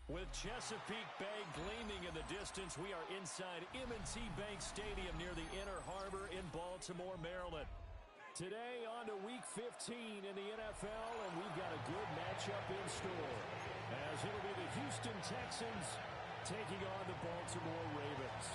With Chesapeake Bay gleaming in the distance, we are inside M&T Bank Stadium near the Inner Harbor in Baltimore, Maryland. Today on to Week 15 in the NFL, and we've got a good matchup in store, as it'll be the Houston Texans taking on the Baltimore Ravens.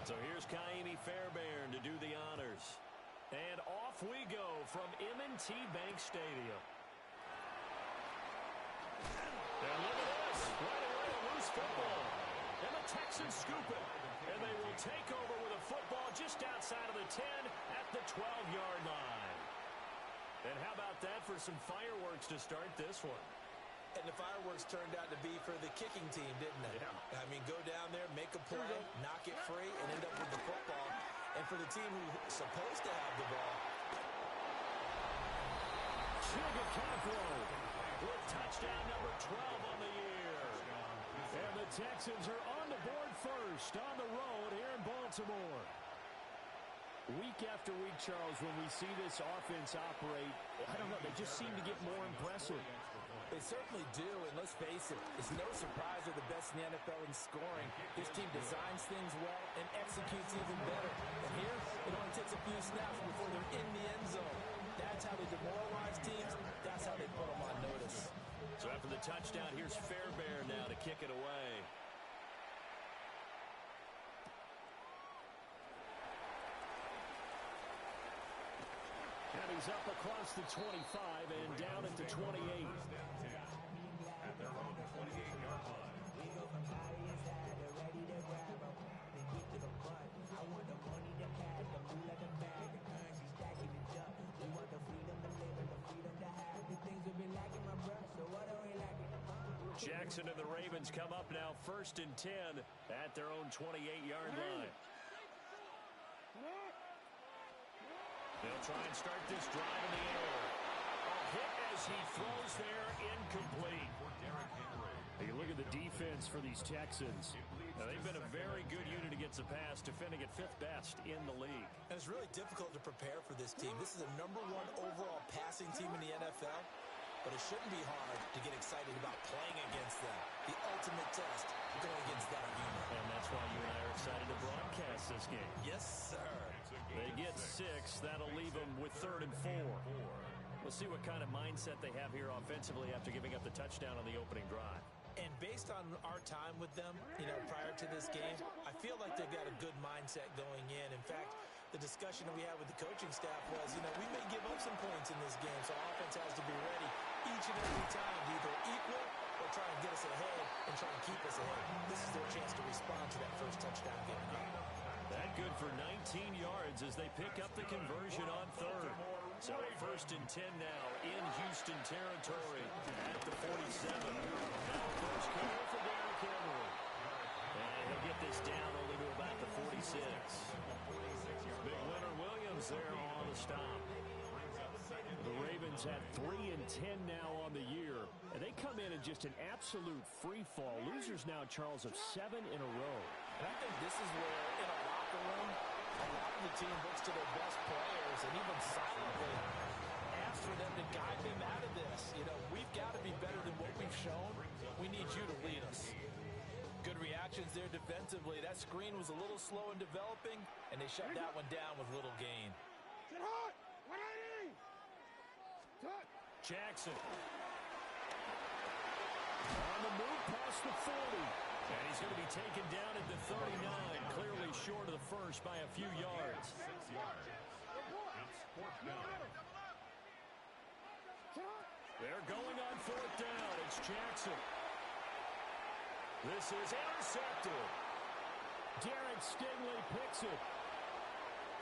So here's Kaimi Fairbairn to do the honors. And off we go from M&T Bank Stadium. And look at this. Right away, a loose football. And the Texans scoop it. And they will take over with a football just outside of the 10 at the 12-yard line. And how about that for some fireworks to start this one? And the fireworks turned out to be for the kicking team, didn't they? Yeah. I mean, go down there, make a play, knock it free, and end up with the football. And for the team who's supposed to have the ball. Chigakaflo with touchdown number 12 on the year. And the Texans are on the board first on the road here in Baltimore. Week after week, Charles, when we see this offense operate, I don't know, they just seem to get more impressive. They certainly do, and let's face it, it's no surprise they're the best in the NFL in scoring. This team designs things well and executes even better. And here, it only takes a few snaps before they're in the end zone. That's how they demoralize teams. That's how they put them on notice. So after the touchdown, here's Fairbairn now to kick it away. And he's up across the 25 and down at the 28. At their own 28-yard line. We go from body inside, they're ready to grab them. They get to the front. I want the money, the cash, the moolah, the bag, the currency, stacking it up. We want the freedom to live and the freedom to have. The things we've been lacking, my bruh, so what are we lacking? Jackson and the Ravens come up now 1st and 10 at their own 28-yard line. They'll try and start this drive in the air. A hit as he throws there, incomplete. You look at the defense for these Texans. Now, they've been a very good unit against the pass, defending at 5th best in the league. And it's really difficult to prepare for this team. This is the #1 overall passing team in the NFL. But it shouldn't be hard to get excited about playing against them. The ultimate test going against that unit. And that's why you and I are excited to broadcast this game. Yes, sir. They get 6. That'll leave them with 3rd and 4. We'll see what kind of mindset they have here offensively after giving up the touchdown on the opening drive. And based on our time with them, prior to this game, I feel like they've got a good mindset going in. In fact, the discussion that we had with the coaching staff was, we may give up some points in this game, so our offense has to be ready each and every time to either equal or try and get us ahead and try and keep us ahead. This is their chance to respond to that first touchdown game. That good for 19 yards as they pick up the conversion on 3rd. So 1st and 10 now in Houston territory at the 47. Now first carry for Derrick Henry. And he'll get this down only to about the 46. Big winner Williams there on the stop. The Ravens have 3 and 10 now on the year. And they come in just an absolute free fall. Losers now, Charles, of 7 in a row. And I think this is where, in a locker room, a lot of the team looks to their best players and even silently asks for them to guide them out of this. We've got to be better than what we've shown. We need you to lead us. Good reactions there defensively. That screen was a little slow in developing, and they shut that one down with little gain. Jackson. On the move past the 40. And he's going to be taken down at the 39, clearly short of the first by a few yards. 6 yards. It's 4th down. They're going on 4th down. It's Jackson. This is intercepted. Derek Stingley picks it.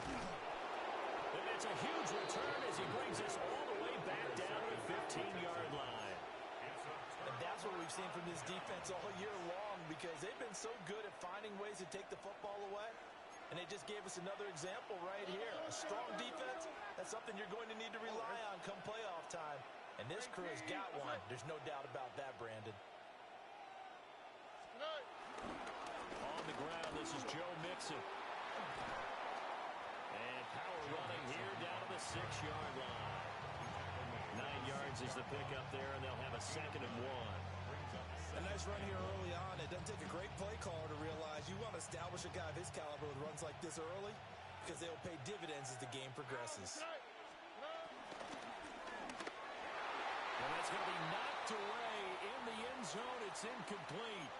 And it's a huge return as he brings us all the way back down to the 15-yard line. And that's what we've seen from this defense all year long, because they've been so good at finding ways to take the football away. And they just gave us another example right here. A strong defense, that's something you're going to need to rely on come playoff time. And this crew has got one. There's no doubt about that, Brandon. the ground. This is Joe Mixon. And power running here down to the 6-yard line. 9 yards is the pickup there, and they'll have a 2nd and 1. A nice run here early on. It doesn't take a great play caller to realize you want to establish a guy of his caliber with runs like this early because they'll pay dividends as the game progresses. And that's going to be knocked away in the end zone. It's incomplete.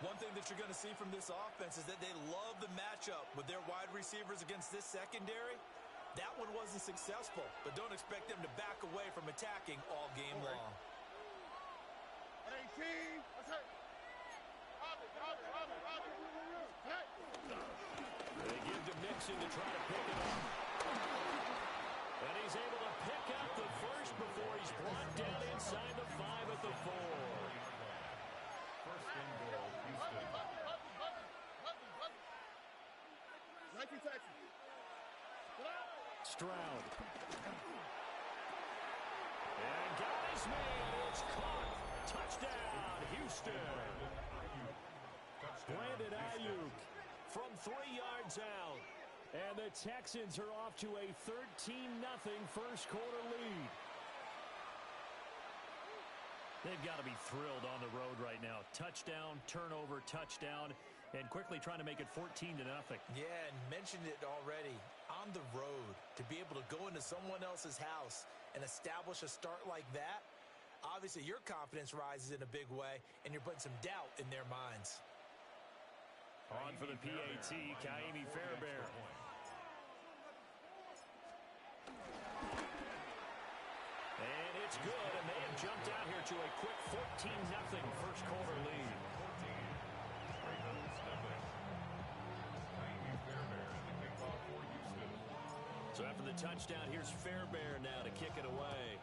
One thing that you're going to see from this offense is that they love the matchup with their wide receivers against this secondary. That one wasn't successful, but don't expect them to back away from attacking all game long. They give to Mixon to try to pick it up. And he's able to pick up the first before he's brought down inside the 5 at the 4. First and goal, Houston. Stroud. And got his man. It's caught. Touchdown, Houston. Brandon Ayuk from 3 yards out. And the Texans are off to a 13-0 first quarter lead. They've got to be thrilled on the road right now. Touchdown, turnover, touchdown, and quickly trying to make it 14-0. Yeah, and mentioned it already. On the road, to be able to go into someone else's house and establish a start like that, obviously your confidence rises in a big way, and you're putting some doubt in their minds. On for the PAT, Kaimi Fairbairn. And it's good, and they have jumped out here to a quick 14-0 first quarter lead. So after the touchdown, here's Fairbairn now to kick it away.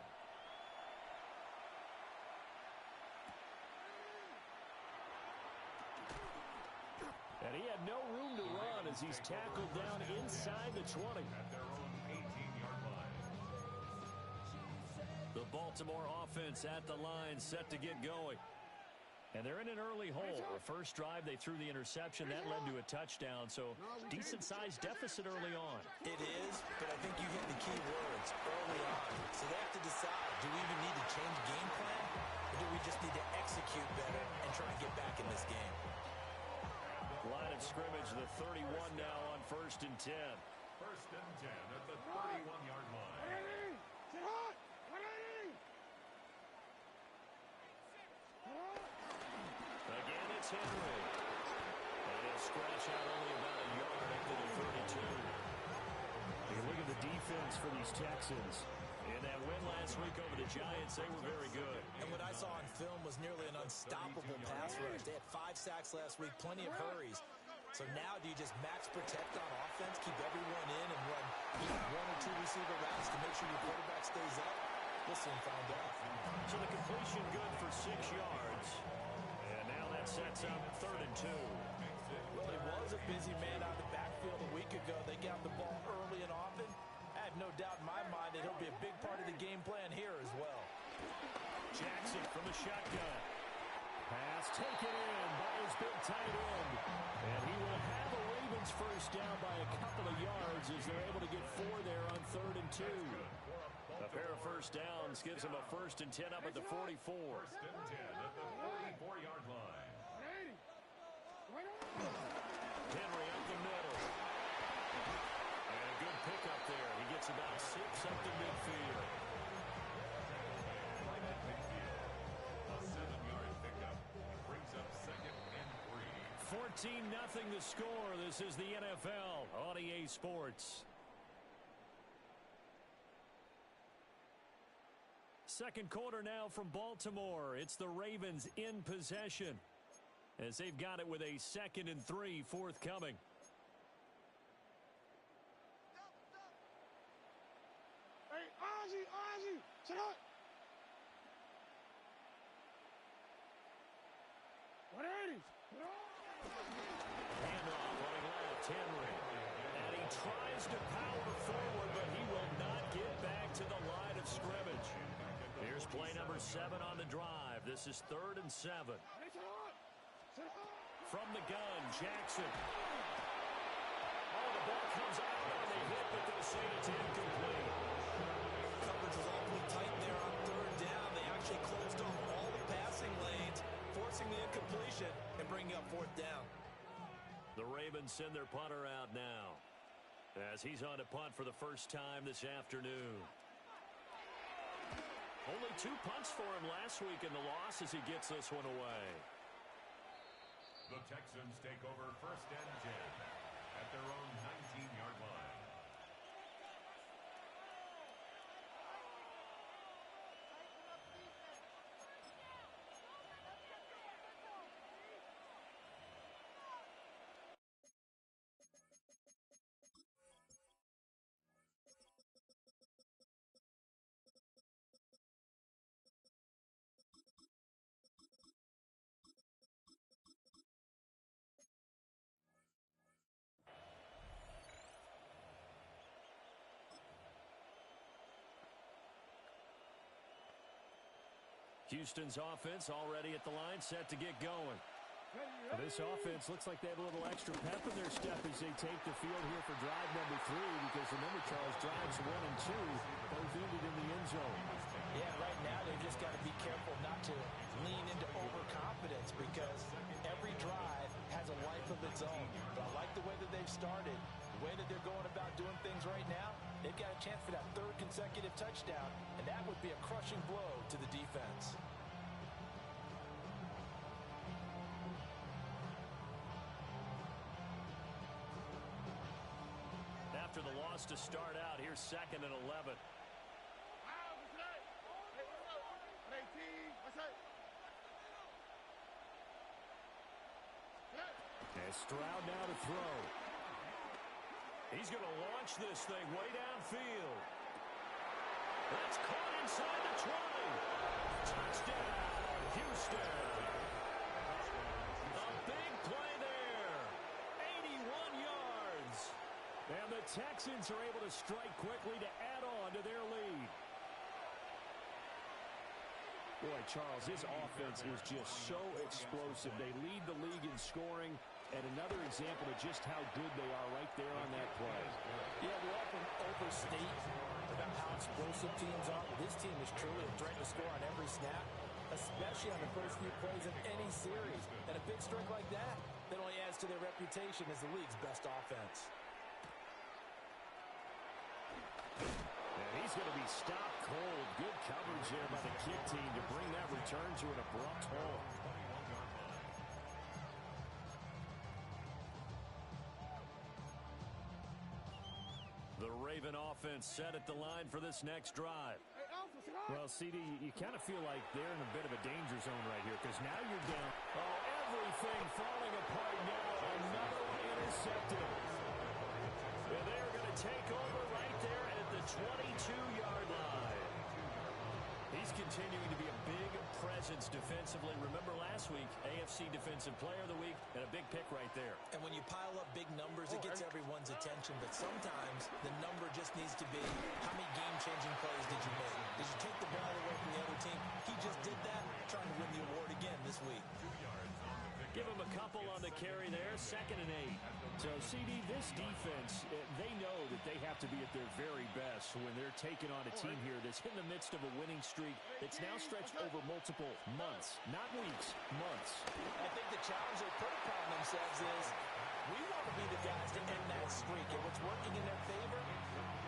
And he had no room to run as he's tackled down inside the 20. At their own 18-yard line. The Baltimore offense at the line, set to get going. And they're in an early hole. The first drive, they threw the interception. That led to a touchdown, so decent-sized deficit early on. It is, but I think you hit the key words early on. So they have to decide, do we even need to change game plan, or do we just need to execute better and try and get back in this game? Line of scrimmage, the 31 now on 1st and 10. 1st and 10 at the 31-yard line. Again, it's Henry. And he'll scratch out only about a yard up to the 32. You look at the defense for these Texans. In that win last week over the Giants, they were very good. And what I saw on film was nearly an unstoppable pass rush. They had 5 sacks last week, plenty of hurries. So now do you just max protect on offense, keep everyone in, and run 1 or 2 receiver routes to make sure your quarterback stays up? We'll soon find out. So the completion good for 6 yards. And now that sets up 3rd and 2. Well, he was a busy man out of the backfield a week ago. They got the ball early and often. I have no doubt in my mind that he'll be a big part of the game plan here as well. Jackson from the shotgun. Pass taken in by his big tight end. And he will have a Ravens first down by a couple of yards as they're able to get 4 there on 3rd and 2. A pair of first downs gives them a 1st and 10 up at the 44. 1st and 10 at the 44-yard line. Henry up the middle. And a good pickup there. He gets about 6 up the midfield. A 7-yard pickup brings up 2nd and 3. 14-0 the score. This is the NFL on EA Sports. Second quarter now from Baltimore. It's the Ravens in possession as they've got it with a 2nd and 3 forthcoming. Hey, Ozzie, sit up. 180. Handoff running left, Henry. And he tries to power forward, but he will not get back to the line of scrimmage. Here's play number 7 on the drive. This is 3rd and 7. Hey, sit up. Sit up. from the gun, Jackson. Oh, the ball comes out on the hit, but they'll say it's incomplete. Coverage was awfully tight there on third down. They actually closed off all the passing lanes, forcing the incompletion and bringing up fourth down. The Ravens send their punter out now, as he's on to punt for the first time this afternoon. Only 2 punts for him last week in the loss as he gets this one away. The Texans take over 1st and 10 at their own 19-yard line. Houston's offense already at the line, set to get going. This offense looks like they have a little extra pep in their step as they take the field here for drive number 3, because remember, Charles, drives 1 and 2 both ended in the end zone. Yeah, right now they've just got to be careful not to lean into overconfidence, because every drive has a life of its own. But I like the way that they've started, the way that they're going about doing things right now. They've got a chance for that 3rd consecutive touchdown, and that would be a crushing blow to the defense. After the loss to start out, here's 2nd and 11. And Stroud now to throw. He's going to launch this thing way downfield. That's caught inside the 20. Touchdown, Houston. A big play there. 81 yards. And the Texans are able to strike quickly to add on to their lead. Boy, Charles, his offense is just so explosive. They lead the league in scoring, and another example of just how good they are right there on that play. Yeah, we often overstate about how explosive teams are. This team is truly a threat to score on every snap, especially on the first few plays of any series. And a big strike like that only adds to their reputation as the league's best offense. And he's going to be stopped cold. Good coverage there by the kick team to bring that return to an abrupt halt. The Raven offense set at the line for this next drive. Well, CD, you kind of feel like they're in a bit of a danger zone right here, because now you're down. Oh, everything falling apart now. Another one intercepted. And they're going to take over right there at the 22-yard line. He's continuing to be a big presence defensively. Remember last week, AFC Defensive Player of the Week, and a big pick right there. And when you pile up big numbers, it gets everyone's attention. But sometimes the number just needs to be, how many game-changing plays did you make? Did you take the ball away from the other team? He just did that, trying to win the award again this week. Give him a couple on the carry there, 2nd and 8. So, CD, this defense, they know that they have to be at their very best when they're taking on a team here that's in the midst of a winning streak that's now stretched over multiple months, not weeks, months. I think the challenge they put upon themselves is, we want to be the guys to end that streak. And what's working in their favor?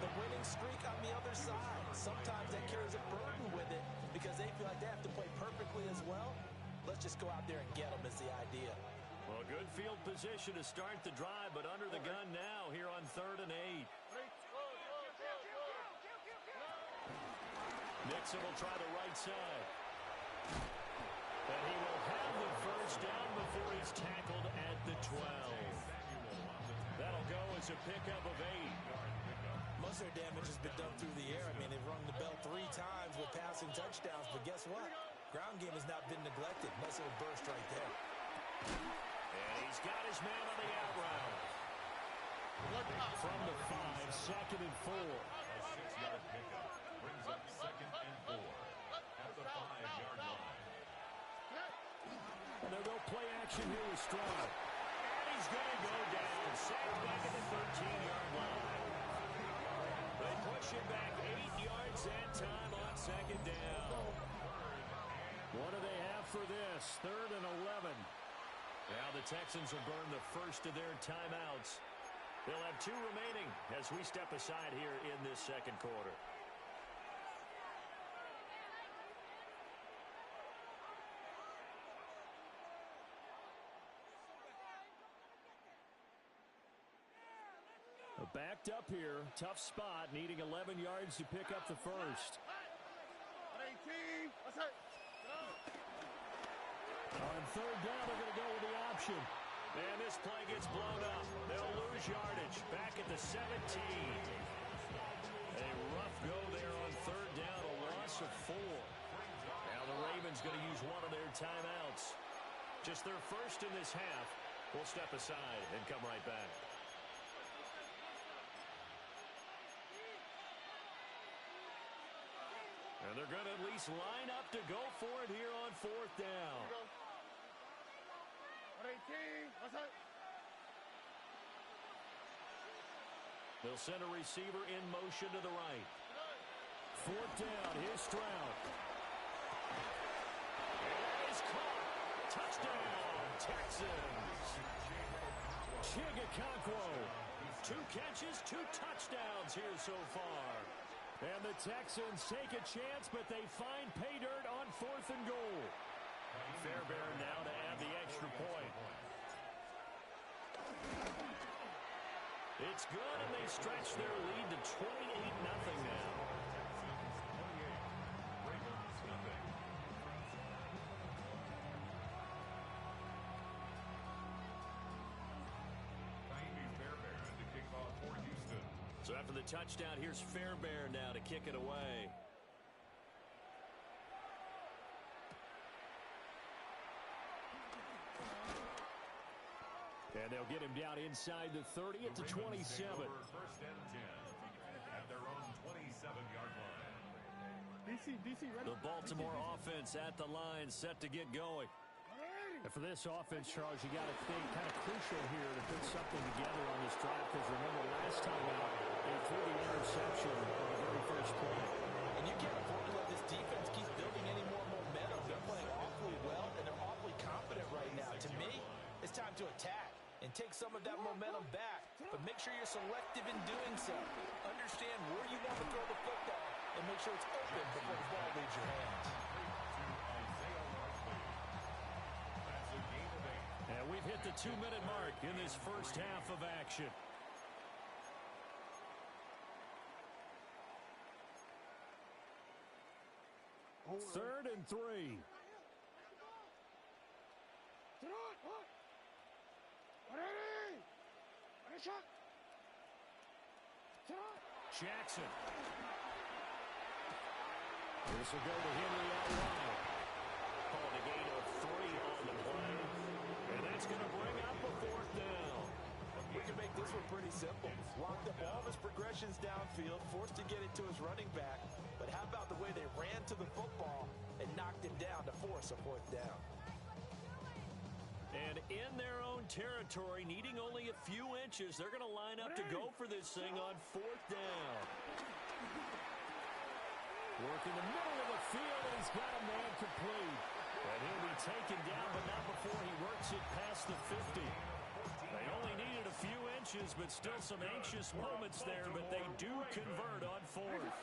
The winning streak on the other side. Sometimes that carries a burden with it because they feel like they have to play perfectly as well. Let's just go out there and get them is the idea. Well, good field position to start the drive, but under the gun now here on 3rd and 8. Nixon will try the right side. And he will have the first down before he's tackled at the 12. That'll go as a pickup of 8. Most of their damage has been done through the air. I mean, they've rung the bell 3 times with passing touchdowns, but guess what? Ground game has not been neglected. Nice little burst right there. And he's got his man on the out route. From the 5, 2nd and 4. A 6-yard pickup brings up 2nd and 4 at the 5-yard line. And they'll go play action action here with Stroud. And he's going to go down. Sacked back at the 13-yard line. They push it back 8 yards that time on second down. What do they have for this? 3rd and 11. Now the Texans will burn the first of their timeouts. They'll have 2 remaining as we step aside here in this second quarter. Backed up here. Tough spot. Needing 11 yards to pick up the first. On 3rd down, they're going to go with the option. And this play gets blown up. They'll lose yardage. Back at the 17. A rough go there on 3rd down. A loss of 4. Now the Ravens going to use one of their timeouts. Just their first in this half. We'll step aside and come right back. And they're going to at least line up to go for it here on 4th down. They'll send a receiver in motion to the right. 4th down. Here's Stroud. And that is caught. Touchdown, Texans. Chigakonkwo. 2 catches, 2 touchdowns here so far. And the Texans take a chance, but they find pay dirt on 4th and goal. Fairbairn now to add the extra point. It's good, and they stretch their lead to 28-0 now. So after the touchdown, here's Fairbairn now to kick it away. And they'll get him down inside the 30 at the 27. First and 10 at their own 27-yard line. DC, ready? The Baltimore offense at the line, set to get going. And for this offense, Charles, you got to think kind of crucial here to put something together on this drive, because remember last time out, they threw the interception on the very first play. And you can't afford to let this defense keep building any more momentum. They're playing awfully well, and they're awfully confident right now. To me, it's time to attack and take some of that momentum back. But make sure you're selective in doing so. Understand where you want to throw the football and make sure it's open before the ball leaves your hands. And we've hit the 2-minute mark in this first half of action. Third and 3. Jackson. This will go to Henry out wide. Calling a gain of 3 on the play. And that's going to bring up a 4th down. We can make this one pretty simple. Locked up all of his progressions downfield, forced to get it to his running back. But how about the way they ran to the football and knocked him down to force a 4th down? And in their own territory, needing only a few inches, they're going to line up to go for this thing on 4th down. Work in the middle of the field, and he's got a man complete. And he'll be taken down, but not before he works it past the 50. They only needed a few inches, but still some anxious moments there, but they do convert on 4th.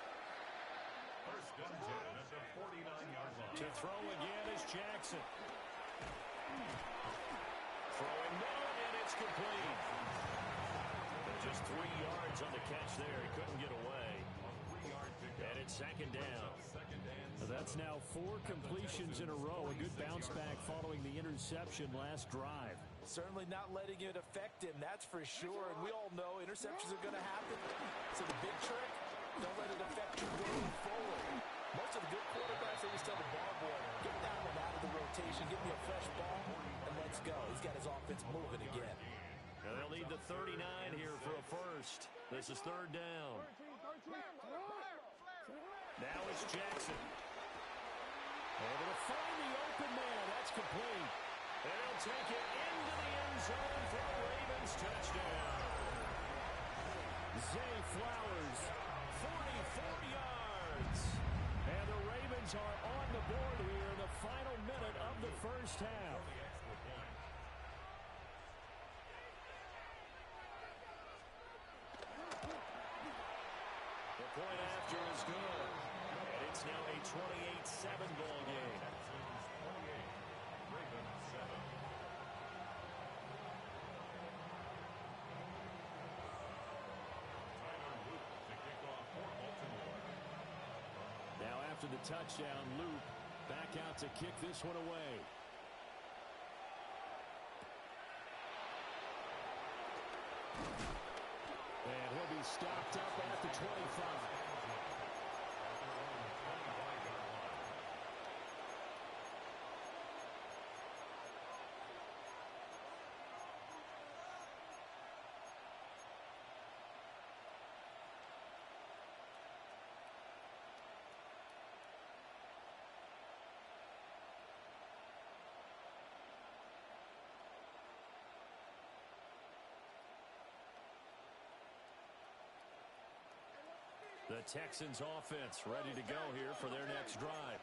First and 10 at the 49-yard line. To throw again is Jackson. Throwing middle, and it's complete. And just 3 yards on the catch there. He couldn't get away. And it's second down. That's now 4 completions in a row. A good bounce back following the interception last drive. Certainly not letting it affect him, that's for sure. And we all know interceptions are going to happen. So the big trick, don't let it affect you going forward. Most of the good quarterbacks, they just tell the ball boy, get that one out of the rotation, give me a fresh ball, and let's go. He's got his offense moving again. And they'll need the 39 here for a first. This is 3rd down. Now it's Jackson. Able to find the open man. That's complete. And he'll take it into the end zone for a Ravens touchdown. Zay Flowers, 44 yards. And the Ravens are on the board here in the final minute of the first half. The point after is good. And it's now a 28-7 ball game. Now after the touchdown, Luke back out to kick this one away. And he'll be stopped up at the 25. The Texans offense ready to go here for their next drive.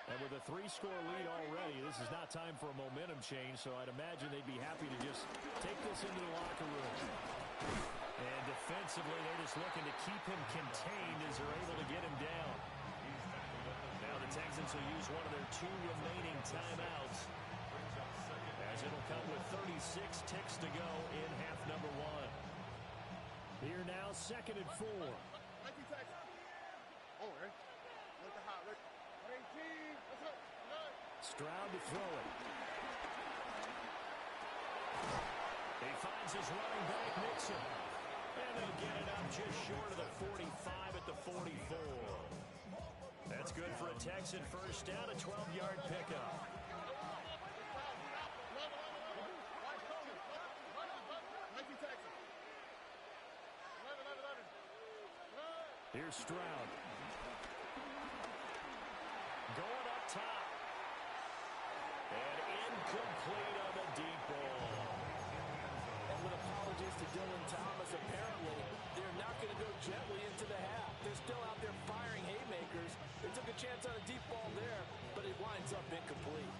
And with a 3-score lead already, this is not time for a momentum change, so I'd imagine they'd be happy to just take this into the locker room. And defensively, they're just looking to keep him contained as they're able to get him down. Now the Texans will use one of their 2 remaining timeouts, as it'll come with 36 ticks to go in half number 1. Here now, 2nd and 4. Stroud to throw it. He finds his running back, Nixon. And they'll get it up just short of the 45 at the 44. That's good for a Texan first down, a 12-yard pickup. Here's Stroud. Going up top. And incomplete on the deep ball. And with apologies to Dylan Thomas, apparently they're not going to go gently into the half. They're still out there firing haymakers. They took a chance on a deep ball there, but it winds up incomplete.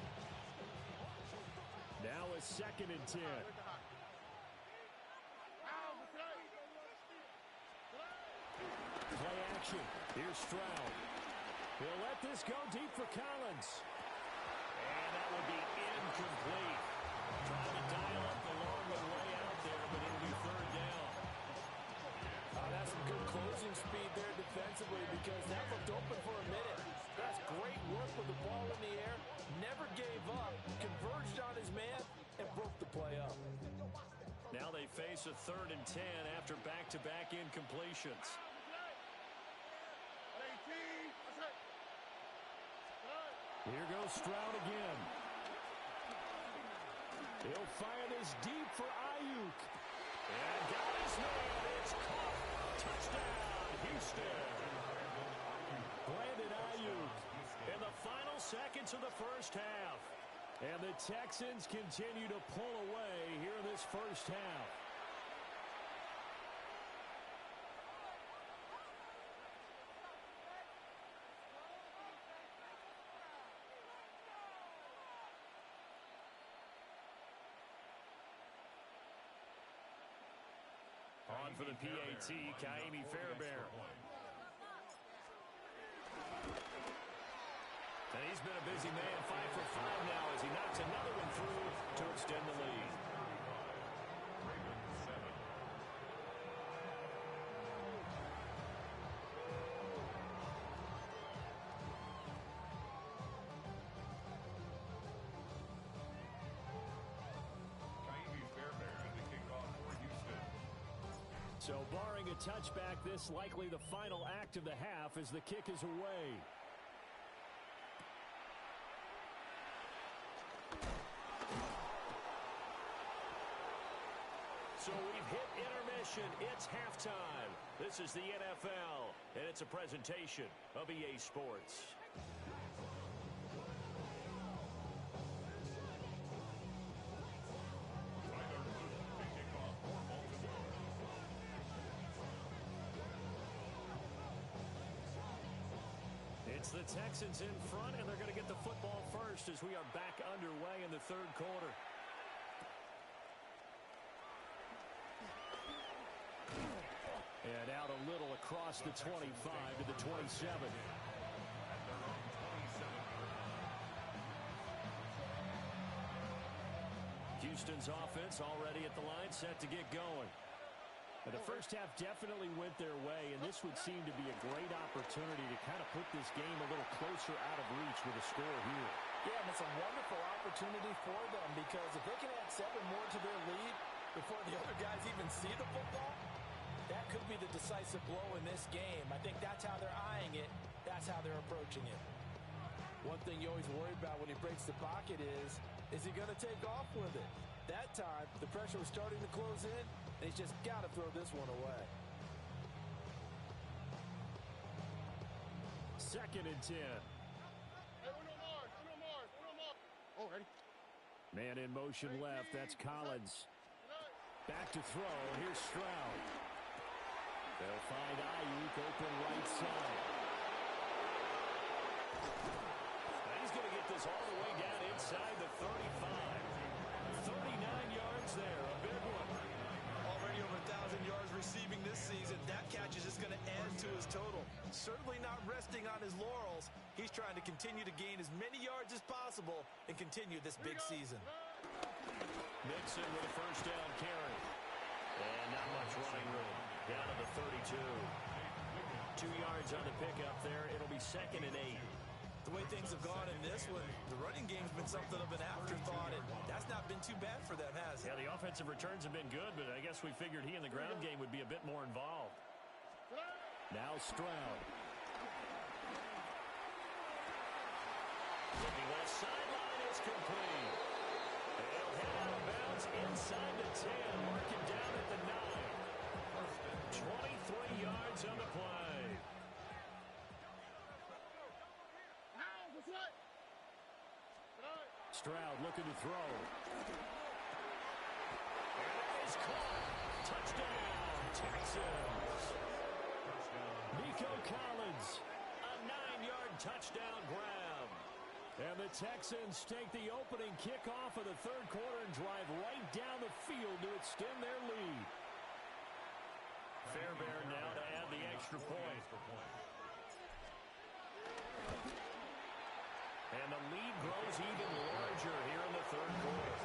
Now a 2nd and 10. Play action. Here's Stroud. He'll let this go deep for Collins. And that will be incomplete. Trying to dial up along the way out there, but it'll be 3rd down. That's some good closing speed there defensively, because that looked open for a minute. That's great work with the ball in the air. Never gave up. Converged on his man and broke the play up. Now they face a 3rd and 10 after back-to-back incompletions. Here goes Stroud again. He'll fire this deep for Ayuk. And got his man. It's caught. Touchdown, Houston. Brandon Ayuk in the final seconds of the first half. And the Texans continue to pull away here in this first half. On for the PAT, Kaimi Fairbairn. And he's been a busy man, 5 for 5 now as he knocks another one through to extend the lead. So barring a touchback, this likely the final act of the half as the kick is away. So we've hit intermission. It's halftime. This is the NFL, and it's a presentation of EA Sports. It's the Texans in front, and they're going to get the football first as we are back underway in the third quarter. And out a little across the 25 to the 27. Houston's offense already at the line, set to get going. And the first half definitely went their way, and this would seem to be a great opportunity to kind of put this game a little closer out of reach with a score here. Yeah, and it's a wonderful opportunity for them because if they can add 7 more to their lead before the other guys even see the football, that could be the decisive blow in this game. I think that's how they're eyeing it. That's how they're approaching it. One thing you always worry about when he breaks the pocket is he going to take off with it? That time, the pressure was starting to close in, and he's just got to throw this one away. 2nd and 10. Oh, ready? Man in motion left. That's Collins. Back to throw. Here's Stroud. They'll find Ayuk open right side. Now he's going to get this all the way down inside the 35. 39 yards there. A big one. Already over 1,000 yards receiving this season. That catch is just going to add to his total. Certainly not resting on his laurels. He's trying to continue to gain as many yards as possible and continue this big season. Mixon with a first down carry. And not much running room. Down to the 32. 2 yards on the pickup there. It'll be 2nd and 8. The way things have gone in this one, the running game's been something of an afterthought, and that's not been too bad for them, has it? Yeah, the offensive returns have been good, but I guess we figured he in the ground game would be a bit more involved. Now Stroud. Looking left sideline, is complete. They'll head out of bounds inside the 10, mark it down at the 9. 23 yards on the play. Stroud looking to throw. And it is caught. Touchdown, Texans. Nico Collins, a 9-yard touchdown grab. And the Texans take the opening kickoff of the third quarter and drive right down the field to extend their lead. Fairbairn now to add the extra point. And the lead grows even larger here in the third quarter.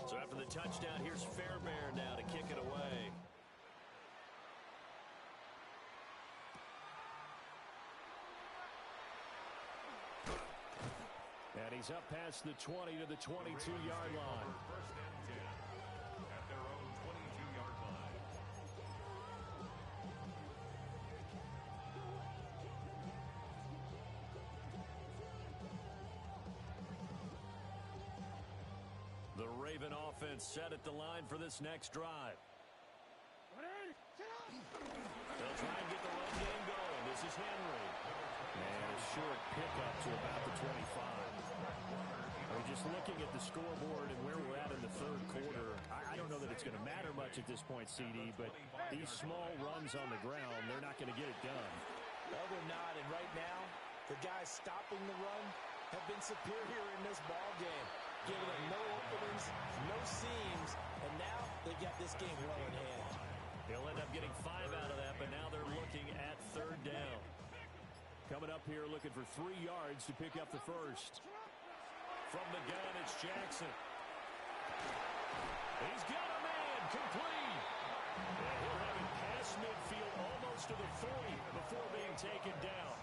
So after the touchdown, here's Fairbairn now to kick it away. And he's up past the 20 to the 22-yard line. First and 10 at their own 22-yard line. The Raven offense set at the line for this next drive. They'll try and get the run game going. This is Henry. And a short pickup to about the 25. We're just looking at the scoreboard and where we're at in the third quarter. I don't know that it's going to matter much at this point, CD, but these small runs on the ground, they're not going to get it done. No, they're not. And right now, the guys stopping the run have been superior in this ball game, giving them no openings, no seams, and now they've got this game well in hand. He'll end up getting 5 out of that, but now they're looking at third down. Coming up here looking for 3 yards to pick up the first. From the gun, it's Jackson. He's got a man, complete. And he'll have it past midfield almost to the 40 before being taken down.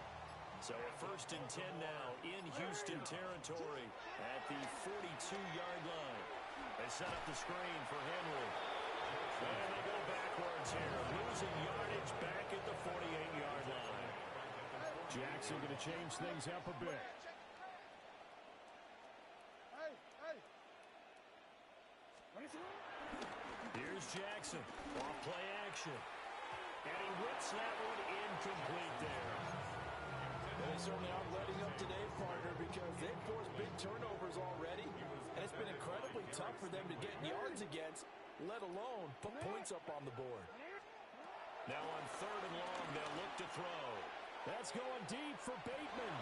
So a 1st and 10 now in Houston territory at the 42-yard line. They set up the screen for Henry. And they go backwards here, losing yardage back at the 48-yard line. Jackson going to change things up a bit. Here's Jackson, off play action. And he whips that one incomplete there. certainly aren't letting up today, partner, because they've forced big turnovers already, and it's been incredibly tough for them to get yards against, let alone put points up on the board. Now on 3rd and long, they'll look to throw. That's going deep for Bateman.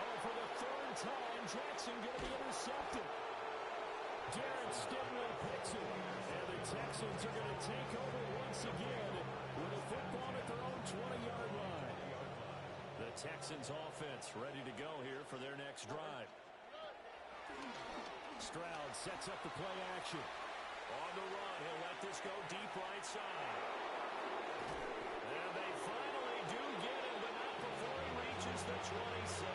Oh, for the 3rd time, Jackson going to be intercepted. Darren Stingley picks it. And the Texans are going to take over once again with a football at their own 20-yard line. The Texans offense ready to go here for their next drive. Stroud sets up the play action. On the run, he'll let this go deep right side. And they finally do get him, but not before he reaches the 27.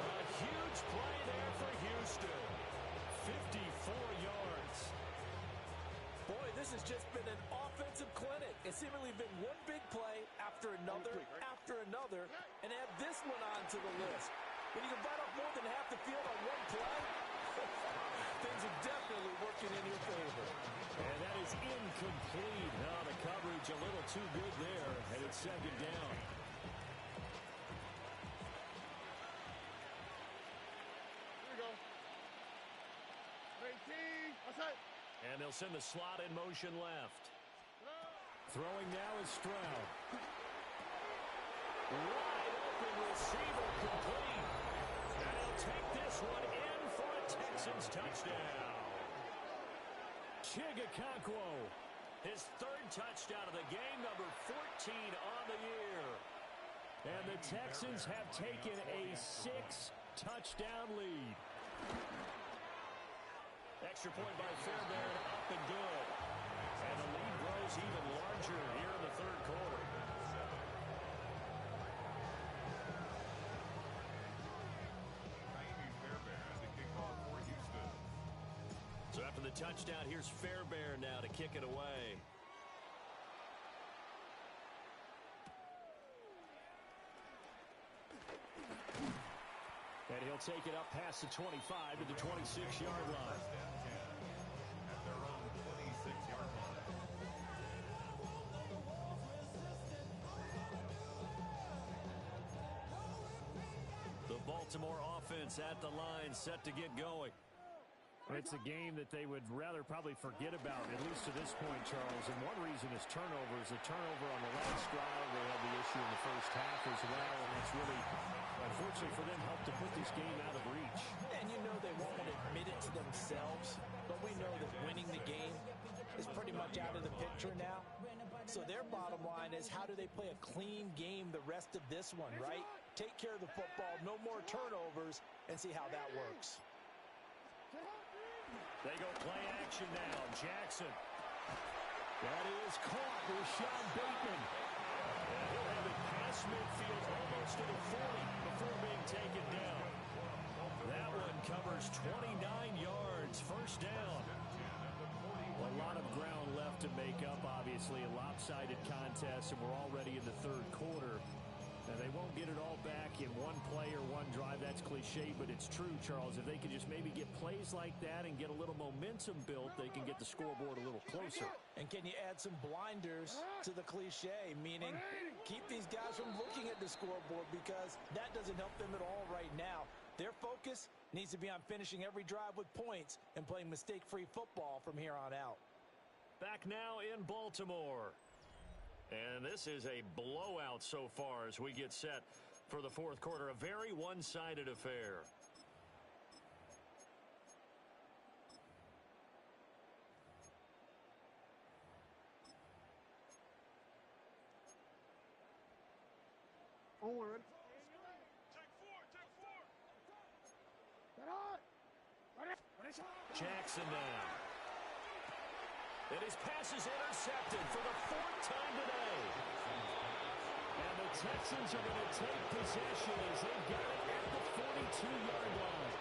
A huge play there for Houston. 54 yards. Boy, this has just been an offensive clinic. It's seemingly been one big play after another, and add this one on to the list. When you can bite off more than half the field on one play, things are definitely working in your favor. And that is incomplete. Now the coverage a little too good there, and it's 2nd down. Here we go. 18. Outside. And they'll send the slot in motion left. Throwing now is Stroud. Wide open receiver complete. And he'll take this one in for a Texans touchdown. Chigakonkwo, his 3rd touchdown of the game, number 14 on the year. And the Texans have taken a 6-touchdown lead. Extra point by Fairbairn, up and good. And the lead grows even larger here in the 3rd quarter. So after the touchdown, here's Fairbairn now to kick it away. And he'll take it up past the 25 to the 26-yard line. At their own 26-yard line. The Baltimore offense at the line, set to get going. It's a game that they would rather probably forget about, at least to this point, Charles. And one reason is turnovers. A turnover on the last drive. They had the issue in the first half as well. And it's really, unfortunately for them, helped to put this game out of reach. And you know they won't admit it to themselves, but we know that winning the game is pretty much out of the picture now. So their bottom line is, how do they play a clean game the rest of this one, right? Take care of the football, no more turnovers, and see how that works. They go play action now. Jackson. That is caught with Sean Bateman. And he'll have it past midfield almost to the 40 before being taken down. That one covers 29 yards. 1st down. A lot of ground left to make up, obviously. A lopsided contest, and we're already in the 3rd quarter. And they won't get it all back in one play or one drive. That's cliche, but it's true, Charles. If they can just maybe get plays like that and get a little momentum built, they can get the scoreboard a little closer. And can you add some blinders to the cliche, meaning keep these guys from looking at the scoreboard, because that doesn't help them at all right now. Their focus needs to be on finishing every drive with points and playing mistake-free football from here on out. Back now in Baltimore. And this is a blowout so far as we get set for the 4th quarter. A very one-sided affair. Onward. Take four. Jackson now. And his pass is intercepted for the 4th time today. And the Texans are going to take possession as they got it at the 42-yard line.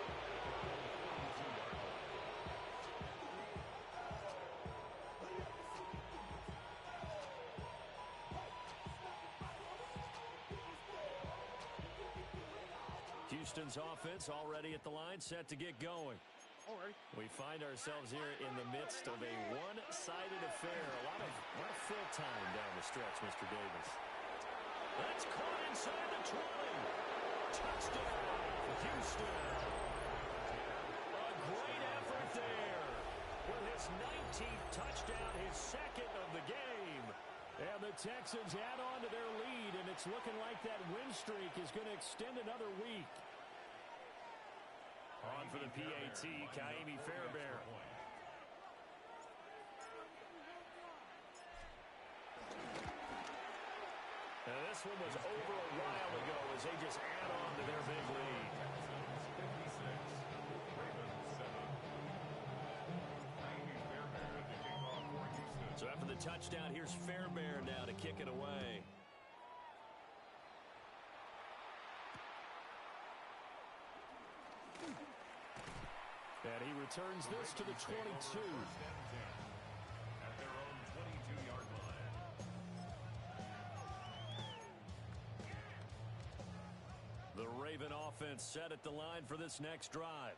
Houston's offense already at the line, set to get going. We find ourselves here in the midst of a one-sided affair. A lot of full time down the stretch, Mr. Davis. That's caught inside the 20. Houston. A great effort there. With his 19th touchdown, his second of the game. And the Texans add on to their lead, and it's looking like that win streak is going to extend another week. On for the PAT, Kaimi Fairbairn. Now this one was over a while ago as they just add on to their big lead. So after the touchdown, here's Fairbairn now to kick it away. And he returns this to the 22. At their own 22-yard line. The Raven offense set at the line for this next drive.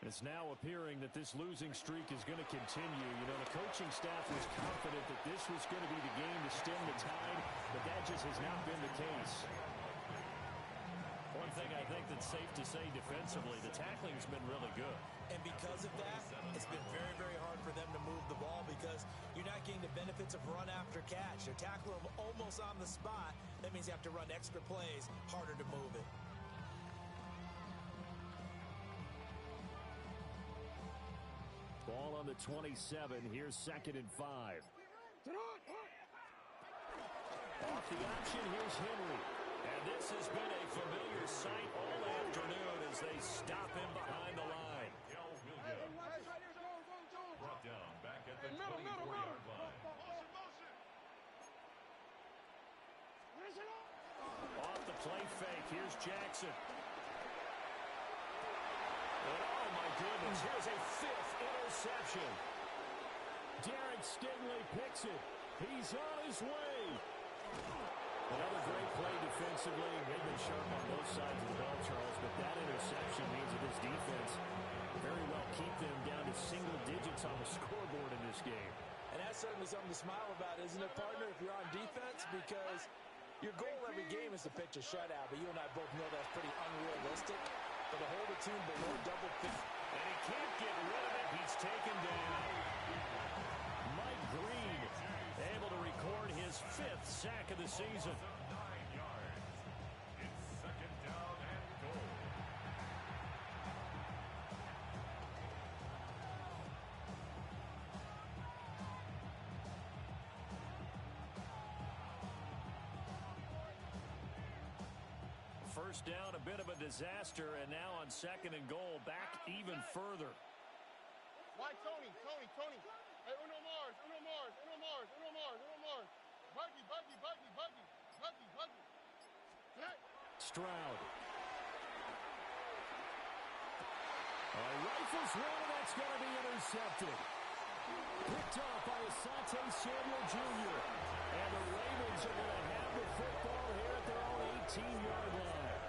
It's now appearing that this losing streak is going to continue. You know, the coaching staff was confident that this was going to be the game to stem the tide, but that just has not been the case. One thing I think that's safe to say defensively, the tackling's been really good. And because of that, it's been very, very hard for them to move the ball because you're not getting the benefits of run after catch. They're tackling them almost on the spot. That means you have to run extra plays, harder to move it. Ball on the 27. Here's 2nd and 5. Off the option, here's Henry. And this has been a familiar sight all afternoon as they stop him behind the line. Brought down back at the 24-yard line. Off the play fake, here's Jackson. And oh my goodness, here's a 5th interception. Derek Stingley picks it. He's on his way. Another great play defensively. They've been sharp on both sides of the ball, Charles, but that interception means that this defense very well keep them down to single digits on the scoreboard in this game. And that's certainly something to smile about, isn't it, partner, if you're on defense? Because your goal every game is to pitch a shutout, but you and I both know that's pretty unrealistic. But to hold a team below double figures. And he can't get rid of it. He's taken down. Mike Green able to record his 5th sack of the season. 9 yards. It's 2nd down and goal. First down, a bit of a disaster, and now on 2nd and goal, back even further. Why Tony? Hey, Uno Mars. Buggy. Hey. Stroud. Rifles one, and that's going to be intercepted. Picked off by Asante Samuel Jr. And the Ravens are going to have the football here at their own 18-yard line.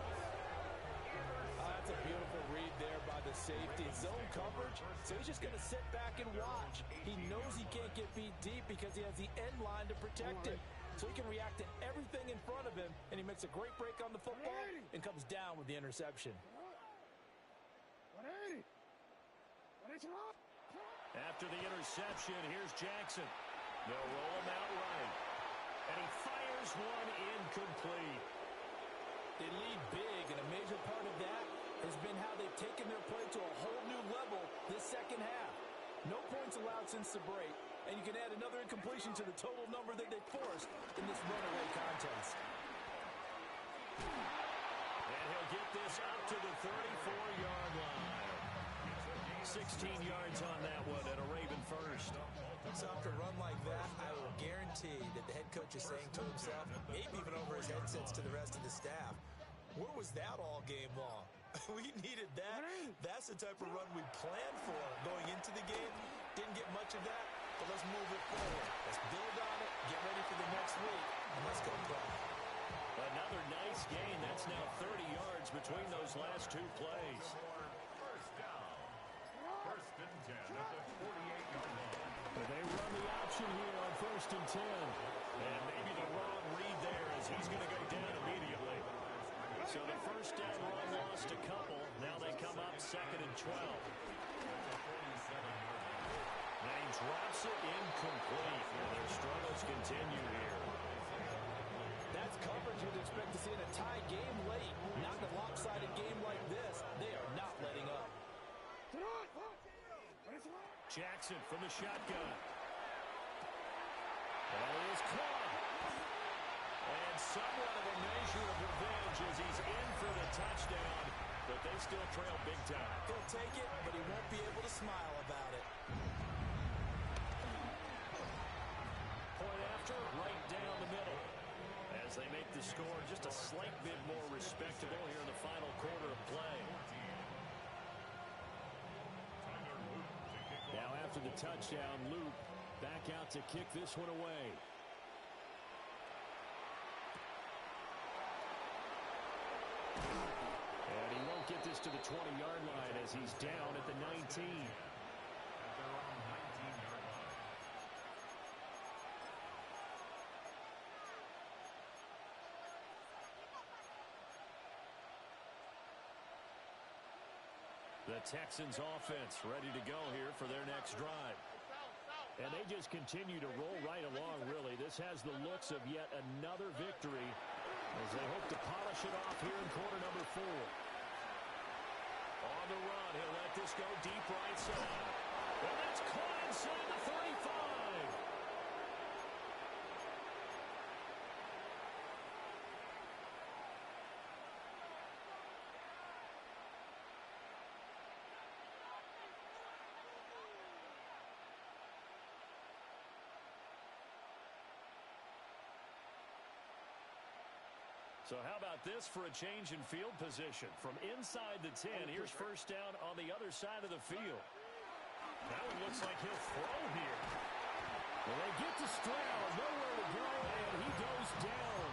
That's a beautiful read there by the safety. Zone coverage, so he's just going to sit back and watch. He knows he can't get beat deep because he has the end line to protect it. So he can react to everything in front of him, and he makes a great break on the football and comes down with the interception. After the interception, here's Jackson. They'll roll him out right. And he fires one incomplete. They lead big, and a major part of that has been how they've taken their play to a whole new level this second half. No points allowed since the break, and you can add another incompletion to the total number that they forced in this runaway contest. And he'll get this up to the 34-yard line. 16 yards on that one and a Raven first. So after a run like that, I will guarantee that the head coach is saying to himself, maybe even over his headsets to the rest of the staff, where was that all game long? We needed that. That's the type of run we planned for going into the game. Didn't get much of that, but let's move it forward. Let's build on it, get ready for the next week, and let's go play. Another nice gain. That's now 30 yards between those last two plays. First down. 1st and 10 at the 48-yard line. They run the option here on 1st and 10. And maybe the wrong read there as he's going to go down immediately. So the first down run lost a couple. Now they come up 2nd and 12. And he drops it incomplete. And their struggles continue here. That's coverage you'd expect to see in a tie game late. Not in a lopsided game like this. They are not letting up. Jackson from the shotgun. Ball is caught. And somewhat of a measure of revenge as he's in for the touchdown. But they still trail big time. He'll take it, but he won't be able to smile about it. Point after, right down the middle. As they make the score just a slight bit more respectable here in the final quarter of play. Now after the touchdown, Luke back out to kick this one away. And he won't get this to the 20-yard line as he's down at the 19. At their own 19-yard line. The Texans offense ready to go here for their next drive. And they just continue to roll right along, really. This has the looks of yet another victory as they hope to polish it off here in quarter number 4. On the run, he'll let this go deep right side. And that's caught inside the 35. So how about this for a change in field position? From inside the 10, here's first down on the other side of the field. That one looks like he'll throw here. Well, they get to Stroud, nowhere to go, and he goes down.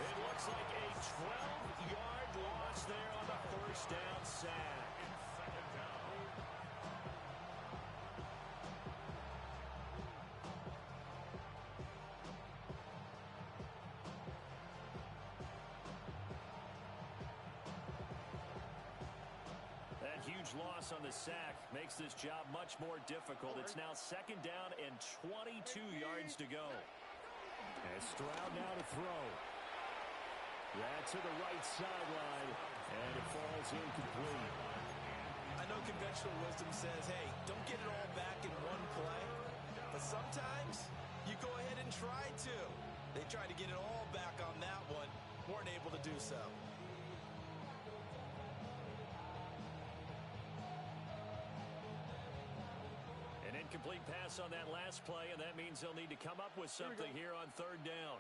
It looks like a 12-yard loss there on the first down sack. Huge loss on the sack makes this job much more difficult. It's now second down and 22 yards to go. And Stroud now to throw. That to the right sideline, and it falls incomplete. I know conventional wisdom says, hey, don't get it all back in one play. But sometimes you go ahead and try to. They tried to get it all back on that one. Weren't able to do so. Complete pass on that last play, and that means they'll need to come up with something here on third down.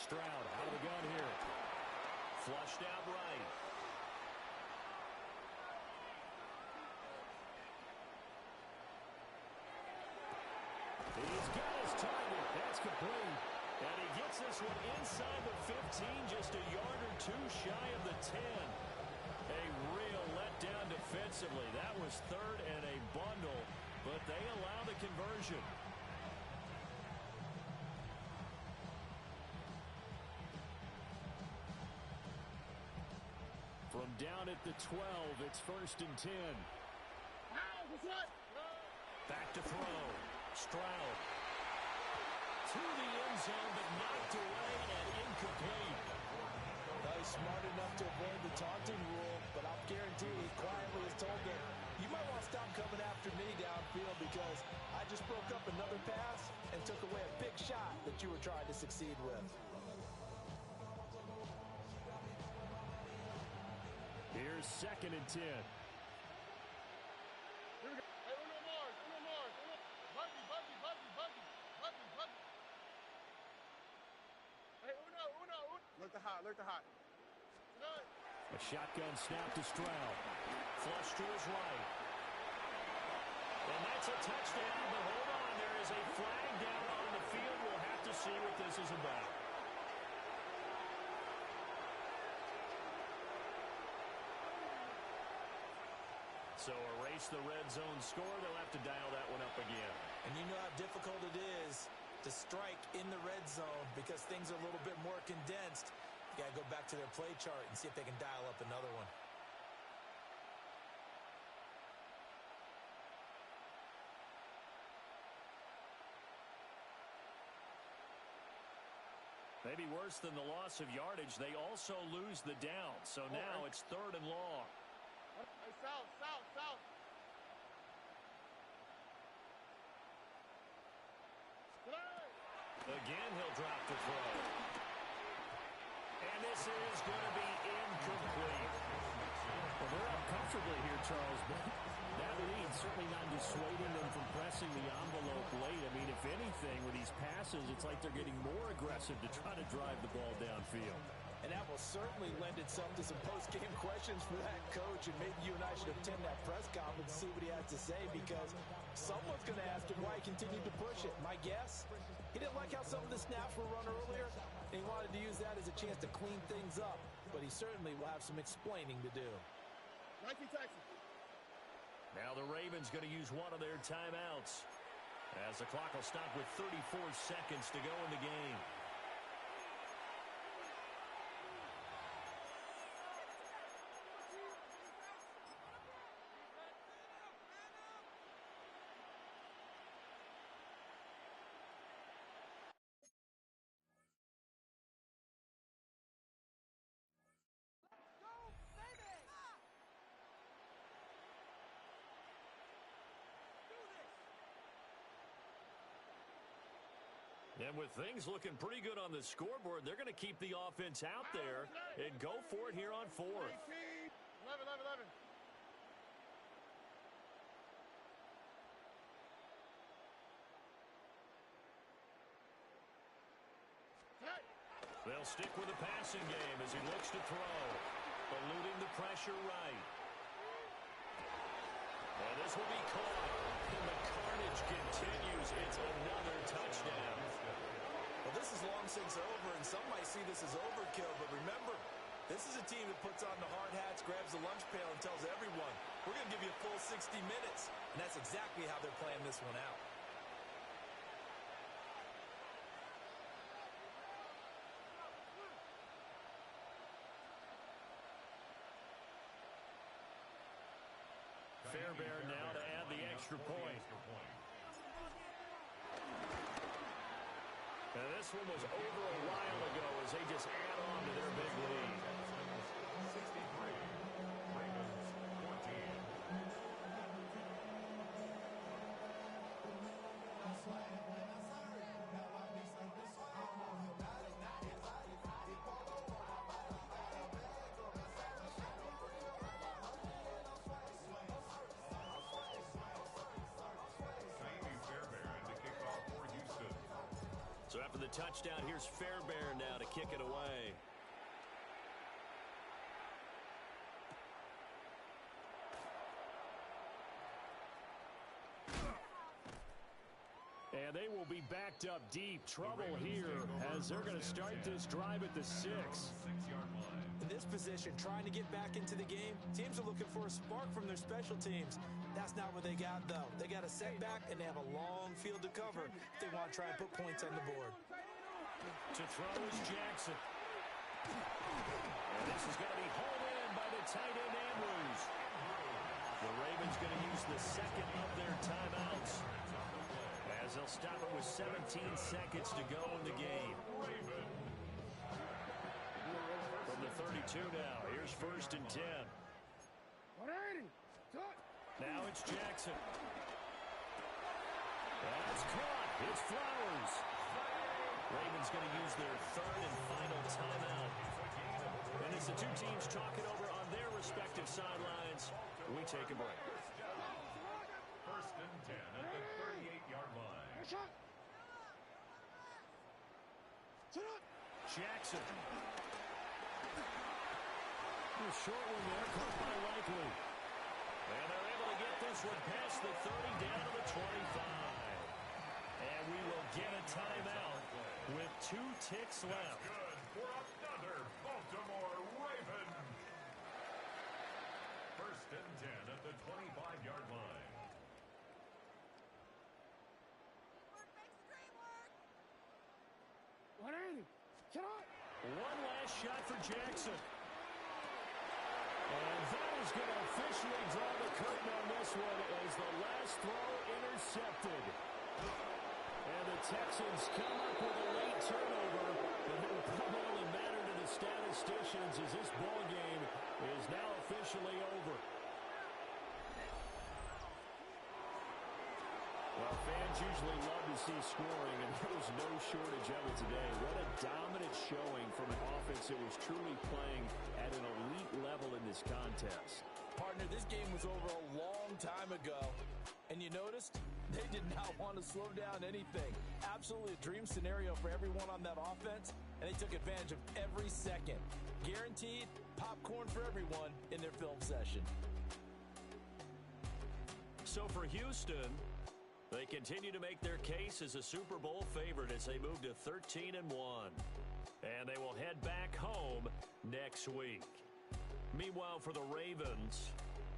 Stroud out of the gun here. Flushed out right. He's got his target. That's complete. And he gets this one inside the 15, just a yard or two shy of the 10. A real letdown defensively. That was third and a bundle, but they allow the conversion. From down at the 12, it's first and 10. Back to throw. Stroud. To the end zone, but knocked away and incomplete. He's smart enough to avoid the taunting rule, but I'll guarantee he quietly has told them, you might want to stop coming after me downfield because I just broke up another pass and took away a big shot that you were trying to succeed with. Here's second and 10. Alert the hot. A shotgun snap to Stroud. Flush to his right. And that's a touchdown, but hold on. There is a flag down on the field. We'll have to see what this is about. So erase the red zone score. They'll have to dial that one up again. And you know how difficult it is to strike in the red zone because things are a little bit more condensed. You got to go back to their play chart and see if they can dial up another one. Maybe worse than the loss of yardage, they also lose the down. So now it's 3rd and long. Hey, south, south, south. Again, he'll drop the throw. And this is going to be incomplete. Well, they're up comfortably here, Charles, but that lead certainly not dissuading them from pressing the envelope late. I mean, if anything, with these passes, it's like they're getting more aggressive to try to drive the ball downfield. And that will certainly lend itself to some post-game questions for that coach, and maybe you and I should attend that press conference and see what he has to say, because someone's going to ask him why he continued to push it. My guess, he didn't like how some of the snaps were run earlier, and he wanted to use that as a chance to clean things up, but he certainly will have some explaining to do. 19 Texas. Now the Ravens going to use one of their timeouts as the clock will stop with 34 seconds to go in the game. And with things looking pretty good on the scoreboard, they're going to keep the offense out there and go for it here on 4th. 11, 11, 11. They'll stick with the passing game as he looks to throw, eluding the pressure right. And this will be caught, and the carnage continues. It's another touchdown. Well, this is long since over, and some might see this as overkill, but remember, this is a team that puts on the hard hats, grabs the lunch pail, and tells everyone, we're going to give you a full 60 minutes, and that's exactly how they're playing this one out. Fairbairn now to add the extra point. Now this one was over a while ago as they just add on to their big lead. 63, Ravens 14. So after the touchdown, here's Fairbairn now to kick it away. And they will be backed up deep. Trouble here as they're going to start this drive at the 6. 6-yard line. In this position, trying to get back into the game, teams are looking for a spark from their special teams. That's not what they got, though. They got a setback, and they have a long field to cover if they want to try and put points on the board. To throw is Jackson. And this is going to be hauled in by the tight end Andrews. The Ravens going to use the second of their timeouts as they'll stop it with 17 seconds to go in the game. From the 32 now, here's 1st and 10. 180. Now it's Jackson. That's caught. It's Flowers. Ravens going to use their 3rd and final timeout. And as the two teams talk it over on their respective sidelines, we take a break. 1st and 10 at the 38-yard line. Jackson. A short one there, caught by Likely. And they're able to get this one past the 30 down to the 25. And we will get a timeout with 2 ticks left. Good for another Baltimore Raven. 1st and 10 at the 25-yard line. One last shot for Jackson. And that is going to officially draw the curtain on this one as the last throw intercepted. And the Texans come up with a late turnover, but it will probably only matter to the statisticians as this ball game is now officially over. Well, fans usually love to see scoring, and there was no shortage of it today. What a dominant showing from an offense that was truly playing at an elite level in this contest. Partner, this game was over a long time ago, and you noticed they did not want to slow down anything. Absolutely a dream scenario for everyone on that offense, and they took advantage of every second. Guaranteed popcorn for everyone in their film session. So for Houston, they continue to make their case as a Super Bowl favorite as they move to 13-1. And they will head back home next week. Meanwhile, for the Ravens,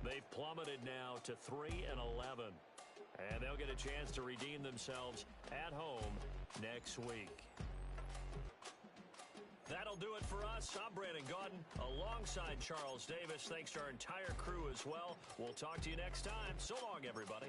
they've plummeted now to 3-11. And they'll get a chance to redeem themselves at home next week. That'll do it for us. I'm Brandon Gaudin alongside Charles Davis. Thanks to our entire crew as well. We'll talk to you next time. So long, everybody.